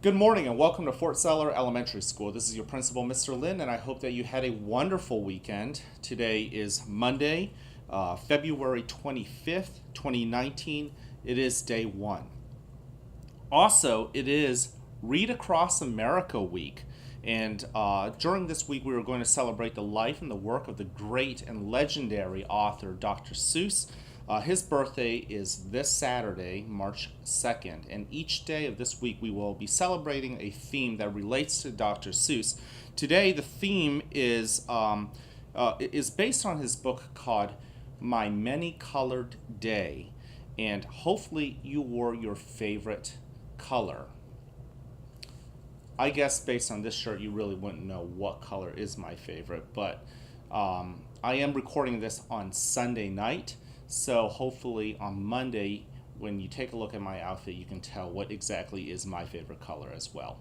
Good morning and welcome to Fort Zeller Elementary School. This is your principal, Mr. Lin, and I hope that you had a wonderful weekend. Today is Monday, February 25th, 2019. It is day one. Also, it is Read Across America Week. And during this week, we are going to celebrate the life and the work of the great and legendary author, Dr. Seuss. His birthday is this Saturday, March 2nd, and each day of this week we will be celebrating a theme that relates to Dr. Seuss. Today, the theme is based on his book called My Many-Colored Day, and hopefully you wore your favorite color. I guess based on this shirt, you really wouldn't know what color is my favorite, but I am recording this on Sunday night. So hopefully on Monday, when you take a look at my outfit, you can tell what exactly is my favorite color as well.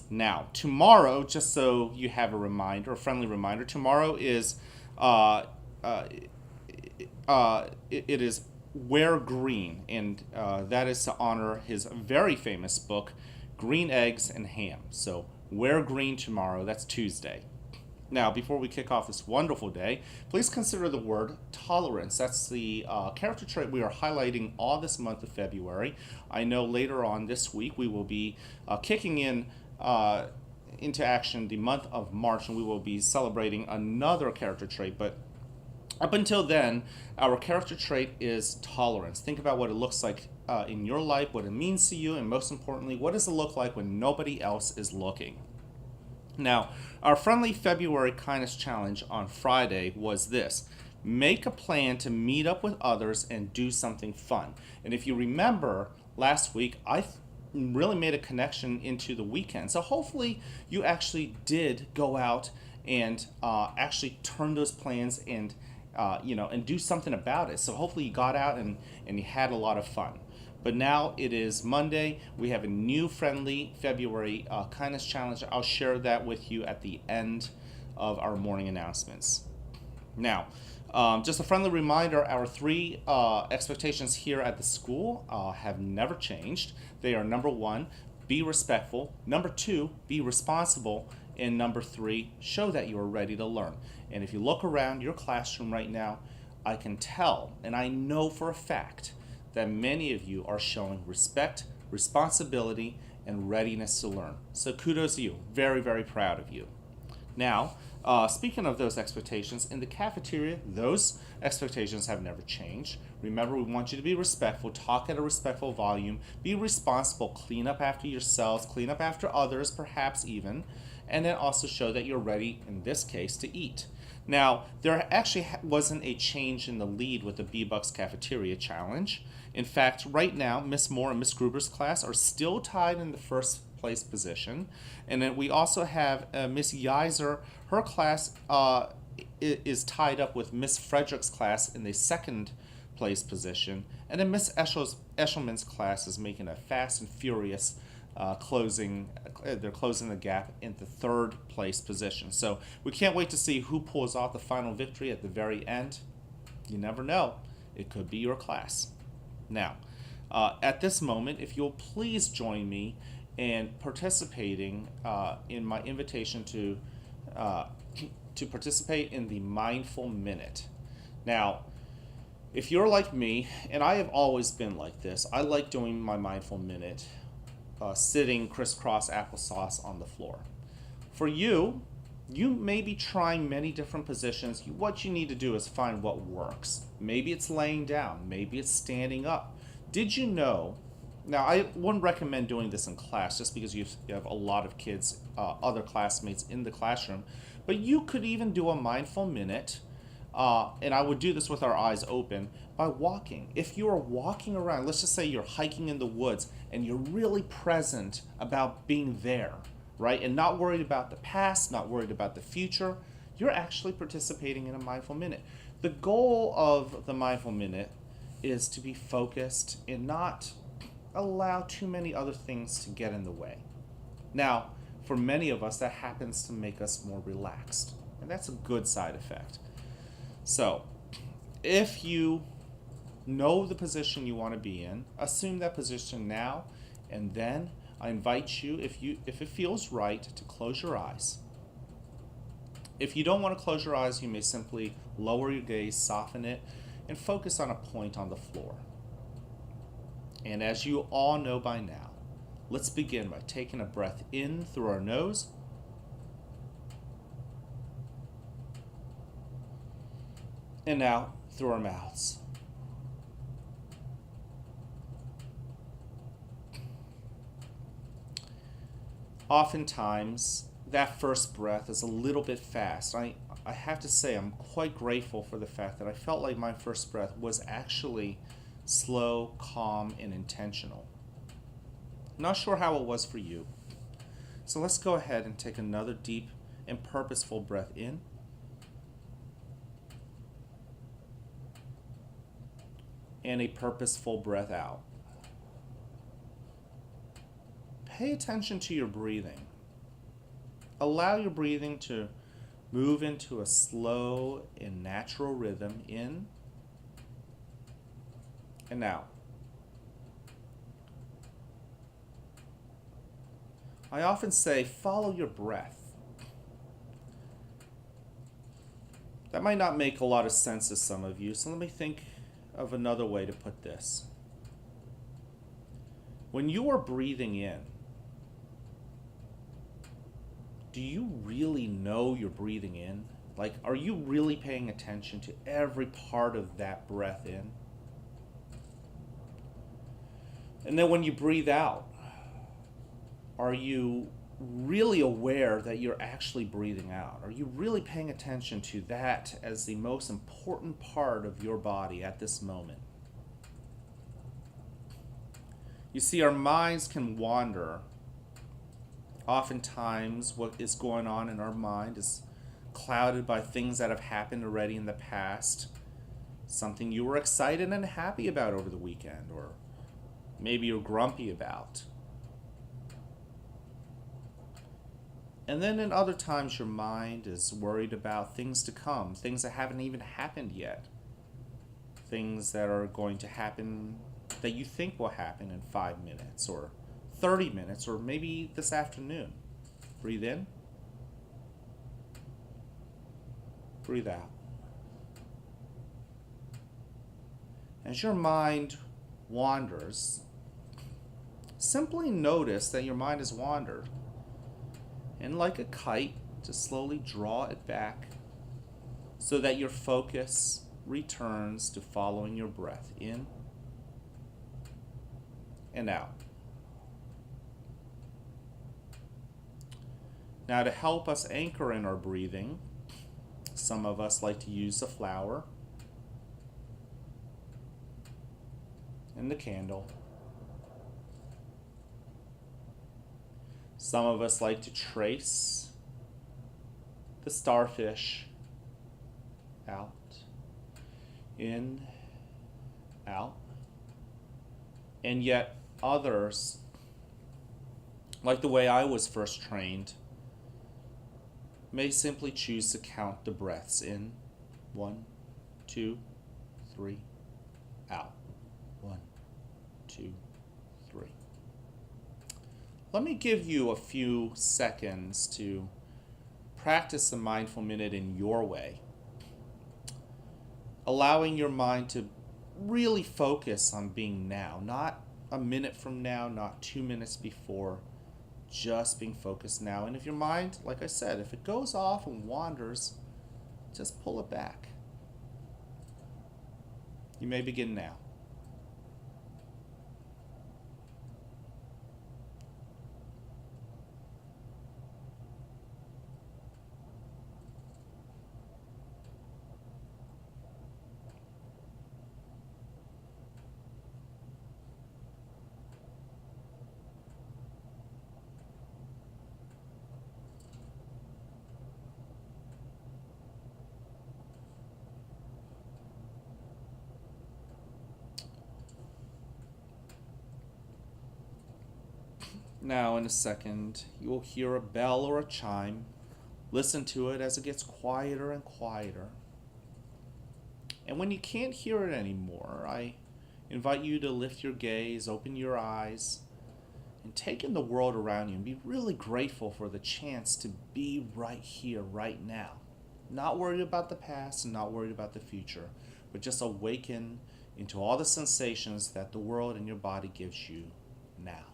Now, tomorrow, just so you have a reminder, a friendly reminder, tomorrow is it is Wear Green, and that is to honor his very famous book, Green Eggs and Ham. So wear green tomorrow. That's Tuesday. Now, before we kick off this wonderful day, please consider the word tolerance. That's the character trait we are highlighting all this month of February. I know later on this week we will be kicking into action the month of March, and we will be celebrating another character trait. But up until then, our character trait is tolerance. Think about what it looks like in your life, what it means to you, and most importantly, what does it look like when nobody else is looking? Now, our friendly February kindness challenge on Friday was this: make a plan to meet up with others and do something fun. And if you remember, last week I really made a connection into the weekend. So hopefully you actually did go out and actually turn those plans and and do something about it. So hopefully you got out and you had a lot of fun. But now it is Monday. We have a new friendly February kindness challenge. I'll share that with you at the end of our morning announcements. Now, just a friendly reminder, our three expectations here at the school have never changed. They are number one, be respectful. Number two, be responsible. And number three, show that you are ready to learn. And if you look around your classroom right now, I can tell, and I know for a fact, that many of you are showing respect, responsibility, and readiness to learn. So kudos to you. Very, very proud of you. Now, speaking of those expectations, in the cafeteria, those expectations have never changed. Remember, we want you to be respectful, talk at a respectful volume, be responsible, clean up after yourselves, clean up after others, perhaps even, and then also show that you're ready, in this case, to eat. Now, there actually wasn't a change in the lead with the B-Bucks Cafeteria Challenge. In fact, right now, Miss Moore and Miss Gruber's class are still tied in the first place position. And then we also have Miss Yiser. Her class is tied up with Miss Frederick's class in the second place position. And then Miss Eshelman's class is making a fast and furious they're closing the gap in the third place position. So we can't wait to see who pulls off the final victory at the very end. You never know. It could be your class. Now, at this moment, if you'll please join me in participating in my invitation to participate in the Mindful Minute. Now, if you're like me, and I have always been like this, I like doing my Mindful Minute sitting crisscross applesauce on the floor. For you, you may be trying many different positions. What you need to do is find what works. Maybe it's laying down. Maybe it's standing up. Did you know? Now, I wouldn't recommend doing this in class just because you have a lot of kids, other classmates in the classroom. But you could even do a mindful minute, and I would do this with our eyes open, by walking. If you are walking around, let's just say you're hiking in the woods, and you're really present about being there, right? And not worried about the past, not worried about the future, you're actually participating in a mindful minute. The goal of the mindful minute is to be focused and not allow too many other things to get in the way. Now, for many of us, that happens to make us more relaxed, and that's a good side effect. So, if you know the position you want to be in, assume that position now, and then I invite you, if it feels right, to close your eyes. If you don't want to close your eyes, you may simply lower your gaze, soften it, and focus on a point on the floor. And as you all know by now, let's begin by taking a breath in through our nose and out through our mouths. Oftentimes, that first breath is a little bit fast. I have to say, I'm quite grateful for the fact that I felt like my first breath was actually slow, calm, and intentional. Not sure how it was for you. So let's go ahead and take another deep and purposeful breath in. And a purposeful breath out. Pay attention to your breathing. Allow your breathing to move into a slow and natural rhythm in and out. I often say, follow your breath. That might not make a lot of sense to some of you, so let me think of another way to put this. When you are breathing in, do you really know you're breathing in? Like, are you really paying attention to every part of that breath in? And then when you breathe out, are you really aware that you're actually breathing out? Are you really paying attention to that as the most important part of your body at this moment? You see, our minds can wander. Oftentimes, what is going on in our mind is clouded by things that have happened already in the past. Something you were excited and happy about over the weekend, or maybe you're grumpy about. And then in other times, your mind is worried about things to come, things that haven't even happened yet, things that are going to happen that you think will happen in 5 minutes or 30 minutes or maybe this afternoon. Breathe in. Breathe out. As your mind wanders, simply notice that your mind has wandered. And like a kite, just slowly draw it back so that your focus returns to following your breath in and out. Now, to help us anchor in our breathing, some of us like to use the flower and the candle. Some of us like to trace the starfish out, in, out. And yet others, like the way I was first trained, may simply choose to count the breaths in. 1, 2, 3, out. 1, 2, 3. Let me give you a few seconds to practice the mindful minute in your way, allowing your mind to really focus on being now, not a minute from now, not 2 minutes before, just being focused now. And if your mind, like I said, if it goes off and wanders, just pull it back. You may begin now. Now, in a second, you will hear a bell or a chime. Listen to it as it gets quieter and quieter. And when you can't hear it anymore, I invite you to lift your gaze, open your eyes, and take in the world around you and be really grateful for the chance to be right here, right now. Not worried about the past and not worried about the future, but just awaken into all the sensations that the world and your body gives you now.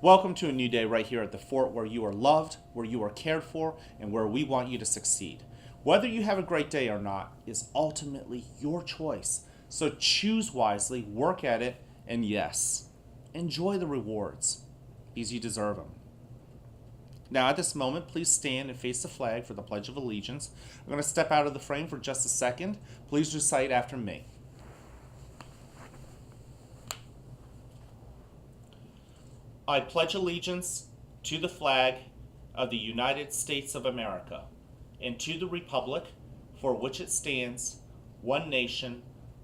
Welcome to a new day right here at the fort where you are loved, where you are cared for, and where we want you to succeed. Whether you have a great day or not is ultimately your choice. So choose wisely, work at it, and yes, enjoy the rewards because you deserve them. Now at this moment, please stand and face the flag for the Pledge of Allegiance. I'm going to step out of the frame for just a second. Please recite after me. I pledge allegiance to the flag of the United States of America and to the republic for which it stands, one nation,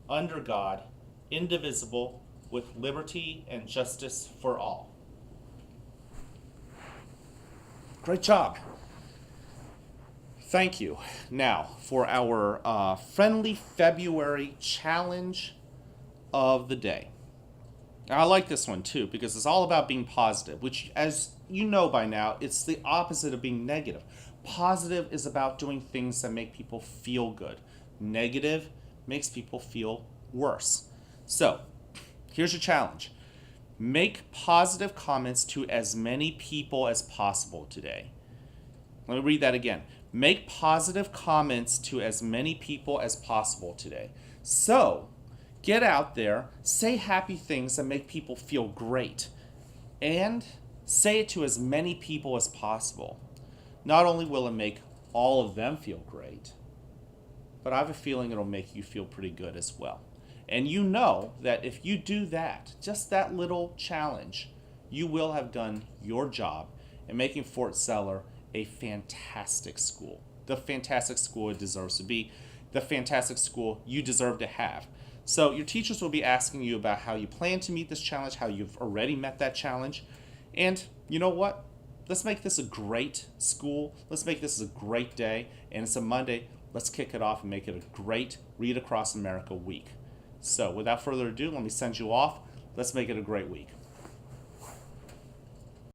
under God, indivisible, with liberty and justice for all. Great job. Thank you. Now, for our friendly February challenge of the day. Now, I like this one too because it's all about being positive, which, as you know by now, it's the opposite of being negative. Positive is about doing things that make people feel good. Negative makes people feel worse. So, here's your challenge. Make positive comments to as many people as possible today. Let me read that again. Make positive comments to as many people as possible today. So, get out there, say happy things that make people feel great, and say it to as many people as possible. Not only will it make all of them feel great, but I have a feeling it'll make you feel pretty good as well. And you know that if you do that, just that little challenge, you will have done your job in making Fort Zeller a fantastic school. The fantastic school it deserves to be, the fantastic school you deserve to have. So your teachers will be asking you about how you plan to meet this challenge, how you've already met that challenge. And you know what? Let's make this a great school. Let's make this a great day. And it's a Monday. Let's kick it off and make it a great Read Across America week. So without further ado, let me send you off. Let's make it a great week.